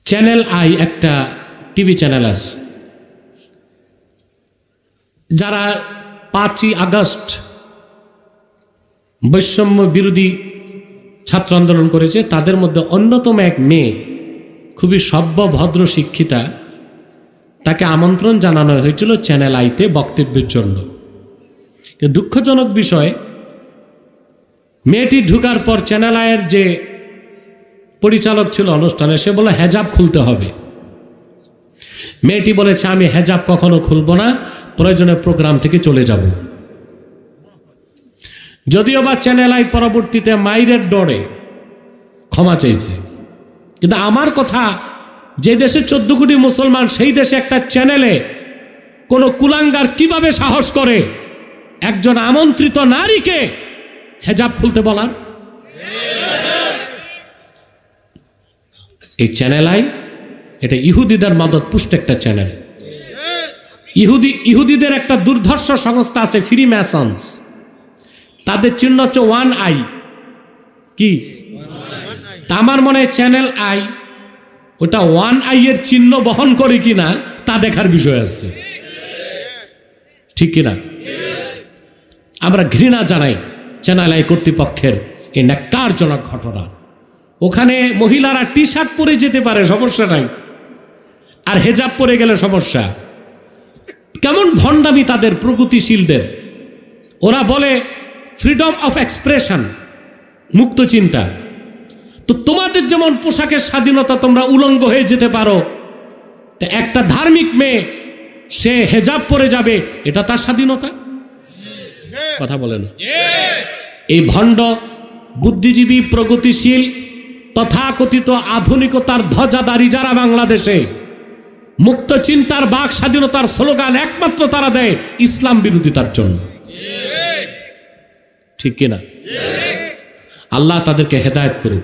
Channel I একটা TV channel আছে, যারা 5ই আগস্ট বৈষম্য বিরোধী ছাত্র আন্দোলন করেছে, তাদের মধ্যে অন্যতম এক মেয়ে, খুবই সভ্য ভদ্র শিক্ষিতা, তাকে আমন্ত্রণ জানানো হয়েছিল চ্যানেল আইতে বক্তব্যের জন্য। দুঃখজনক বিষয়, মেয়েটি ঢুকার পর চ্যানেল আইয়ের যে পরিচালক ছিল অনুষ্ঠানে, সে বলে হেজাব খুলতে হবে। মেয়েটি বলেছে আমি হেজাব কখনো খুলব না, প্রয়োজনে প্রোগ্রাম থেকে চলে যাব। যদিও বা চ্যানেল আই পরবর্তীতে মাইরের ডরে ক্ষমা চাইছে, কিন্তু আমার কথা, যে দেশে 14 কোটি মুসলমান, সেই দেশে একটা চ্যানেলে কোনো কুলাঙ্গার কিভাবে সাহস করে একজন আমন্ত্রিত নারীকে হেজাব খুলতে বলার? এই চ্যানেল আই এটা ইহুদিদের মদত পুষ্ট একটা চ্যানেল। ইহুদিদের একটা দুর্ধর্ষ সংস্থা আছে, ফ্রি ম্যাসন্স। তাদের চিহ্ন হচ্ছে 1 আই। কি তা আমার মনে হয় চ্যানেল আই ওটা 1 আই এর চিহ্ন বহন করে কিনা তা দেখার বিষয় আছে, ঠিক কিনা? আমরা ঘৃণা জানাই চ্যানেল আই কর্তৃপক্ষের এই ন্যাক্কারজনক ঘটনা। ওখানে মহিলারা টি শার্ট পরে যেতে পারে, সমস্যা নাই, আর হেজাব পরে গেলে সমস্যা। কেমন ভণ্ডামি তাদের, প্রগতিশীলদের। ওরা বলে ফ্রিডম অফ এক্সপ্রেশন, মুক্ত চিন্তা। তো তোমাদের যেমন পোশাকের স্বাধীনতা, তোমরা উলঙ্গ হয়ে যেতে পারো, একটা ধার্মিক মেয়ে সে হেজাব পরে যাবে, এটা তার স্বাধীনতা? কথা বলে না। এই ভণ্ড বুদ্ধিজীবী, প্রগতিশীল, তথাকথিত আধুনিকতার ধ্বজাধারী যারা বাংলাদেশে মুক্ত চিন্তার, বাক স্বাধীনতার স্লোগান একমাত্র তারা দেয় ইসলাম বিরোধিতার জন্য, ঠিক কিনা? আল্লাহ তাদেরকে হেদায়েত করুন।